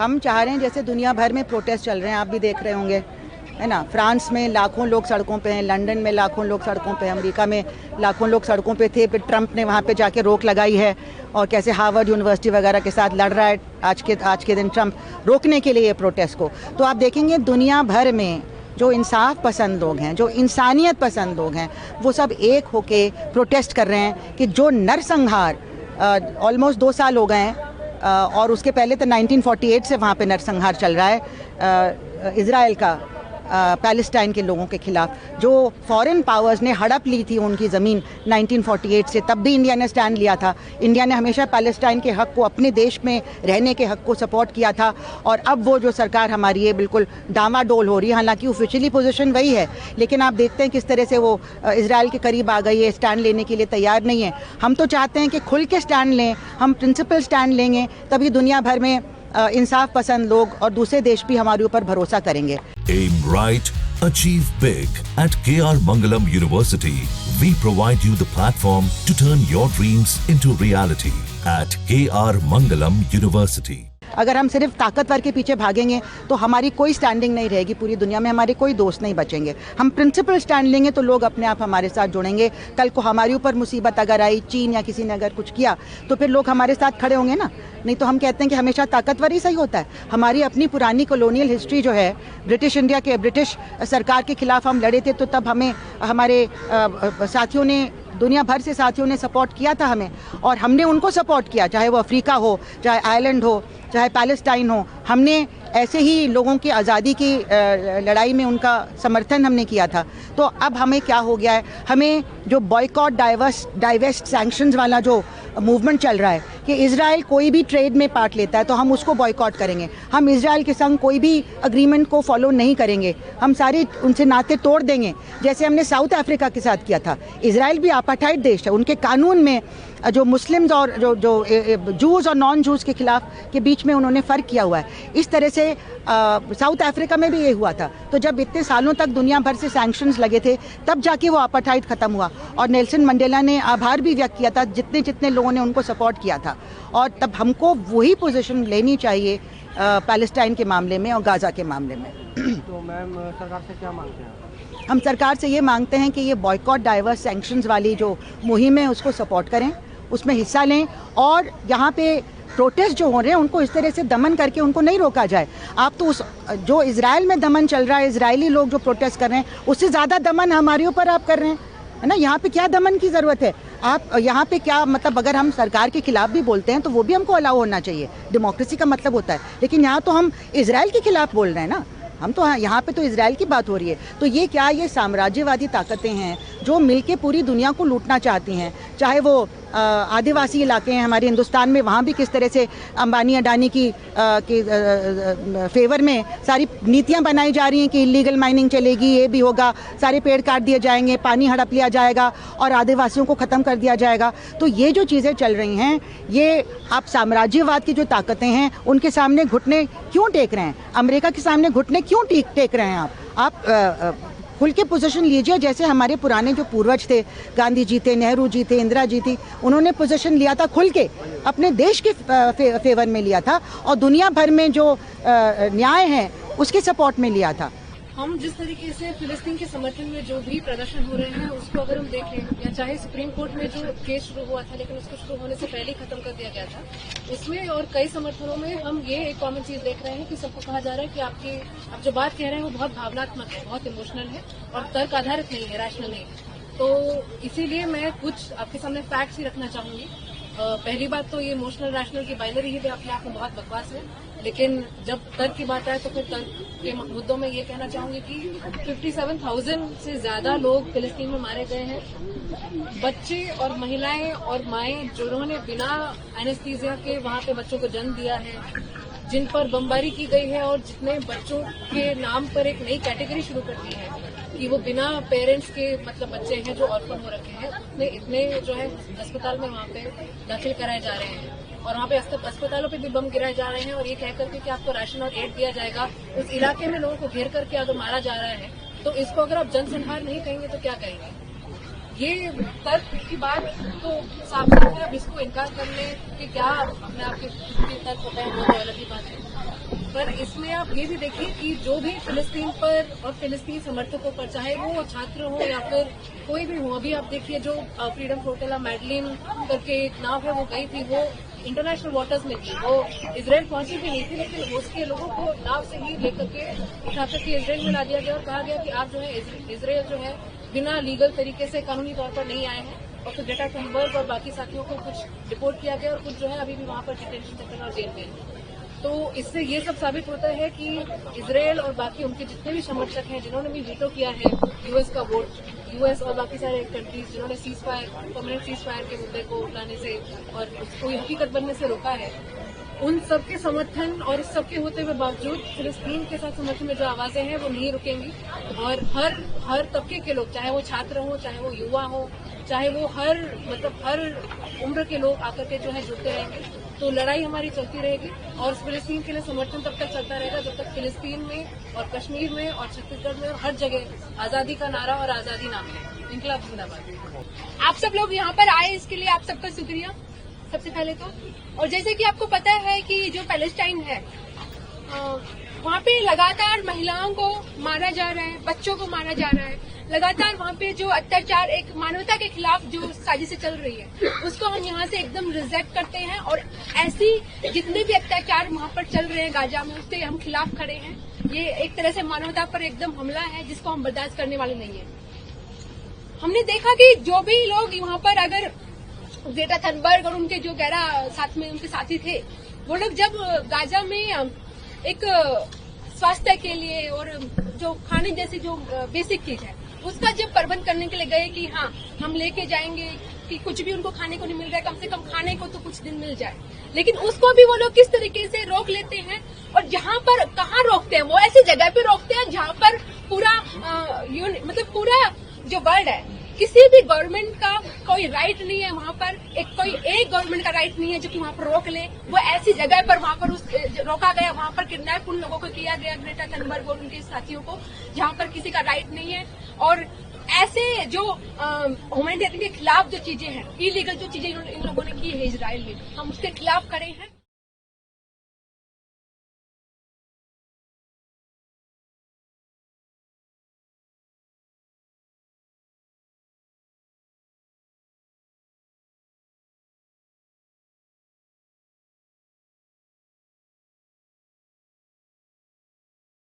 हम चाह रहे हैं, जैसे दुनिया भर में प्रोटेस्ट चल रहे हैं, आप भी देख रहे होंगे, है ना। फ्रांस में लाखों लोग सड़कों पे हैं, लंदन में लाखों लोग सड़कों पे हैं, अमेरिका में लाखों लोग सड़कों पे थे। फिर ट्रंप ने वहाँ पे जाके रोक लगाई है और कैसे हार्वर्ड यूनिवर्सिटी वगैरह के साथ लड़ रहा है आज के दिन ट्रंप रोकने के लिए प्रोटेस्ट को। तो आप देखेंगे दुनिया भर में जो इंसाफ पसंद लोग हैं, जो इंसानियत पसंद लोग हैं, वो सब एक होके प्रोटेस्ट कर रहे हैं कि जो नरसंहार ऑलमोस्ट 2 साल हो गए हैं और उसके पहले तो 1948 से वहाँ पे नरसंहार चल रहा है इजराइल का पैलेस्टाइन के लोगों के खिलाफ। जो फॉरेन पावर्स ने हड़प ली थी उनकी ज़मीन 1948 से, तब भी इंडिया ने स्टैंड लिया था। इंडिया ने हमेशा पैलेस्टाइन के हक़ को, अपने देश में रहने के हक़ को सपोर्ट किया था। और अब वो जो सरकार हमारी है बिल्कुल डामाडोल हो रही है। हालांकि ऑफिशियली पोजीशन वही है, लेकिन आप देखते हैं किस तरह से वो इजराइल के करीब आ गई है, स्टैंड लेने के लिए तैयार नहीं है। हम तो चाहते हैं कि खुल के स्टैंड लें, हम प्रिंसिपल स्टैंड लेंगे, तभी दुनिया भर में इंसाफ पसंद लोग और दूसरे देश भी हमारे ऊपर भरोसा करेंगे। Aim right, achieve big. At KR Mangalam University, we provide you the platform to turn your dreams into reality. At KR Mangalam University. अगर हम सिर्फ ताकतवर के पीछे भागेंगे तो हमारी कोई स्टैंडिंग नहीं रहेगी, पूरी दुनिया में हमारे कोई दोस्त नहीं बचेंगे। हम प्रिंसिपल स्टैंड लेंगे तो लोग अपने आप हमारे साथ जुड़ेंगे। कल को हमारे ऊपर मुसीबत अगर आई, चीन या किसी ने अगर कुछ किया, तो फिर लोग हमारे साथ खड़े होंगे ना। नहीं तो हम कहते हैं कि हमेशा ताकतवर ही सही होता है। हमारी अपनी पुरानी कॉलोनियल हिस्ट्री जो है, ब्रिटिश सरकार के खिलाफ हम लड़े थे, तो तब हमें हमारे साथियों ने, दुनिया भर से साथियों ने सपोर्ट किया था हमें, और हमने उनको सपोर्ट किया, चाहे वो अफ्रीका हो, चाहे आयरलैंड हो, चाहे पैलेस्टाइन हो। हमने ऐसे ही लोगों की आज़ादी की लड़ाई में उनका समर्थन हमने किया था। तो अब हमें क्या हो गया है, हमें जो बॉयकॉट, डाइवेस्ट, सैंक्शंस वाला जो मूवमेंट चल रहा है कि इजराइल कोई भी ट्रेड में पार्ट लेता है तो हम उसको बॉयकॉट करेंगे, हम इजराइल के संग कोई भी अग्रीमेंट को फॉलो नहीं करेंगे, हम सारे उनसे नाते तोड़ देंगे, जैसे हमने साउथ अफ्रीका के साथ किया था। इजराइल भी अपार्थाइड देश है, उनके कानून में जो मुस्लिम्स और जो जूस और नॉन जूस के खिलाफ के बीच में उन्होंने फ़र्क किया हुआ है। इस तरह से साउथ अफ्रीका में भी ये हुआ था। तो जब इतने सालों तक दुनिया भर से सैंक्शंस लगे थे, तब जाके वो अपार्थाइड ख़त्म हुआ। और नेल्सन मंडेला ने आभार भी व्यक्त किया था जितने जितने लोगों ने उनको सपोर्ट किया था। और तब हमको वही पोजीशन लेनी चाहिए पैलेस्टाइन के मामले में और गाज़ा के मामले में। तो मैम, सरकार से क्या मांगते हैं? हम सरकार से ये मांगते हैं कि ये बॉयकॉट, डाइवर्स, सैंक्शंस वाली जो मुहिम है उसको सपोर्ट करें, उसमें हिस्सा लें, और यहाँ पे प्रोटेस्ट जो हो रहे हैं उनको इस तरह से दमन करके उनको नहीं रोका जाए। आप तो उस जो इजराइल में दमन चल रहा है, इजरायली लोग जो प्रोटेस्ट कर रहे हैं, उससे ज़्यादा दमन हमारे ऊपर आप कर रहे हैं, है ना। यहाँ पे क्या दमन की ज़रूरत है? आप यहाँ पे क्या मतलब, अगर हम सरकार के खिलाफ भी बोलते हैं तो वो भी हमको अलाउ होना चाहिए, डेमोक्रेसी का मतलब होता है। लेकिन यहाँ तो हम इजराइल के खिलाफ बोल रहे हैं ना, हम तो यहाँ पे तो इजराइल की बात हो रही है। तो ये क्या, ये साम्राज्यवादी ताकतें हैं जो मिलके पूरी दुनिया को लूटना चाहती हैं। चाहे वो आदिवासी इलाके हैं हमारे हिंदुस्तान में, वहाँ भी किस तरह से अंबानी अडानी की फेवर में सारी नीतियाँ बनाई जा रही हैं कि इलीगल माइनिंग चलेगी, ये भी होगा, सारे पेड़ काट दिए जाएंगे, पानी हड़प लिया जाएगा और आदिवासियों को ख़त्म कर दिया जाएगा। तो ये जो चीज़ें चल रही हैं, ये आप साम्राज्यवाद की जो ताकतें हैं उनके सामने घुटने क्यों टेक रहे हैं? अमेरिका के सामने घुटने क्यों टेक रहे हैं आप खुल के पोजीशन लीजिए, जैसे हमारे पुराने जो पूर्वज थे, गांधी जी थे, नेहरू जी थे, इंदिरा जी थी, उन्होंने पोजीशन लिया था खुल के, अपने देश के फेवर में लिया था, और दुनिया भर में जो न्याय है उसके सपोर्ट में लिया था। हम जिस तरीके से फिलिस्तीन के समर्थन में जो भी प्रदर्शन हो रहे हैं उसको अगर हम देखें, या चाहे सुप्रीम कोर्ट में जो केस शुरू हुआ था लेकिन उसको शुरू होने से पहले ही खत्म कर दिया गया था, उसमें और कई समर्थनों में हम ये एक कॉमन चीज देख रहे हैं कि सबको कहा जा रहा है कि आप जो बात कह रहे हैं वो बहुत भावनात्मक है, बहुत इमोशनल है और तर्क आधारित नहीं है, रैशनल नहीं है। तो इसीलिए मैं कुछ आपके सामने फैक्ट्स ही रखना चाहूंगी। पहली बात तो ये इमोशनल रैशनल की बाइनरी ही अपने आप में बहुत बकवास है, लेकिन जब तर्क की बात आए तो फिर तर्क के मुद्दों में ये कहना चाहूंगी कि 57,000 से ज्यादा लोग फिलिस्तीन में मारे गए हैं, बच्चे और महिलाएं और माएं जिन्होंने बिना एनेस्थीसिया के वहां पे बच्चों को जन्म दिया है, जिन पर बमबारी की गई है, और जितने बच्चों के नाम पर एक नई कैटेगरी शुरू कर दी है कि वो बिना पेरेंट्स के मतलब बच्चे हैं जो ऑर्फन हो रखे हैं, इतने जो है अस्पताल में वहाँ पे दाखिल कराए जा रहे हैं, और वहाँ पे अस्पतालों पे भी बम गिराए जा रहे हैं, और ये कह करके कि आपको राशन और एड दिया जाएगा। उस इलाके में लोगों को घेर करके अगर मारा जा रहा है तो इसको अगर आप जनसंहार नहीं कहेंगे तो क्या कहेंगे? ये तर्क की बात तो साफ साफ है। अब इसको इनकार करने के क्या अपने आप के तर्क होता है वो अलग ही बात है। पर इसमें आप ये भी देखिए कि जो भी फिलिस्तीन पर और फिलिस्तीन समर्थकों पर, चाहे वो छात्र हो या फिर कोई भी हो, अभी आप देखिए जो फ्रीडम फ्लोटिला मैडलिन करके एक नाव है वो गई थी, वो इंटरनेशनल वाटर्स में थी, वो इजराइल पहुंची भी नहीं थी, लेकिन उसके लोगों को नाव से ही लेकर के उठा करके इजराइल में ला दिया गया और कहा गया कि आप जो है इजराइल जो है बिना लीगल तरीके से कानूनी तौर पर नहीं आए हैं। और फिर ग्रेटा थनबर्ग और बाकी साथियों को कुछ डिपोर्ट किया गया और कुछ जो है अभी भी वहां पर डिटेंशन सेंटर और जेल में हैं। तो इससे ये सब साबित होता है कि इजराइल और बाकी उनके जितने भी समर्थक हैं जिन्होंने भी वीटो किया है यूएस का वोट, यूएस और बाकी सारे कंट्रीज जिन्होंने परमानेंट सीज फायर के मुद्दे को लाने से और उसको हकीकत बनने से रोका है, उन सबके समर्थन और इस सबके होते हुए बावजूद फिलिस्तीन के साथ समर्थन में जो आवाजें हैं वो नहीं रुकेंगी। और हर तबके के लोग, चाहे वो छात्र हो, चाहे वो युवा हो, चाहे वो हर उम्र के लोग आकर के जो है जुड़ते रहेंगे। तो लड़ाई हमारी चलती रहेगी और फिलिस्तीन के लिए समर्थन तब तक चलता रहेगा जब तक फिलिस्तीन में और कश्मीर में और छत्तीसगढ़ में और हर जगह आजादी का नारा और आजादी नाम है। इनकलाब जिंदाबाद। आप सब लोग यहाँ पर आए, इसके लिए आप सबका शुक्रिया सबसे पहले तो। और जैसे कि आपको पता है कि जो पैलेस्टाइन है वहाँ पे लगातार महिलाओं को मारा जा रहा है, बच्चों को मारा जा रहा है, लगातार वहाँ पे जो अत्याचार एक मानवता के खिलाफ जो साजिशें चल रही है उसको हम यहाँ से एकदम रिजेक्ट करते हैं। और ऐसी जितने भी अत्याचार वहाँ पर चल रहे हैं गाजा में, उससे हम खिलाफ खड़े हैं। ये एक तरह से मानवता पर एकदम हमला है जिसको हम बर्दाश्त करने वाले नहीं है। हमने देखा कि जो भी लोग वहाँ पर, अगर ग्रेटा थनबर्ग और उनके जो साथ में उनके साथी थे, वो लोग जब गाजा में एक स्वास्थ्य के लिए और जो खाने जैसी जो बेसिक चीज है उसका जब प्रबंध करने के लिए गए कि हाँ हम लेके जाएंगे कि कुछ भी उनको खाने को नहीं मिल रहा है, कम से कम खाने को तो कुछ दिन मिल जाए, लेकिन उसको भी वो लोग किस तरीके से रोक लेते हैं। और जहाँ पर कहाँ रोकते हैं, वो ऐसी जगह पे रोकते हैं जहाँ पर पूरा मतलब पूरा जो वर्ल्ड है, किसी भी गवर्नमेंट का कोई राइट नहीं है वहाँ पर, एक गवर्नमेंट का राइट नहीं है जो कि वहाँ पर रोक ले। वो ऐसी जगह पर वहाँ पर रोका गया, वहाँ पर किडनैप उन लोगों को किया गया, ग्रेटा थनबर्ग और उनके साथियों को, जहाँ पर किसी का राइट नहीं है। और ऐसे जो ह्यूमैनिटेरियन के खिलाफ जो चीजें हैं, इलीगल जो चीजें इन लोगों ने की है इजराइल में, हम उसके खिलाफ खड़े हैं।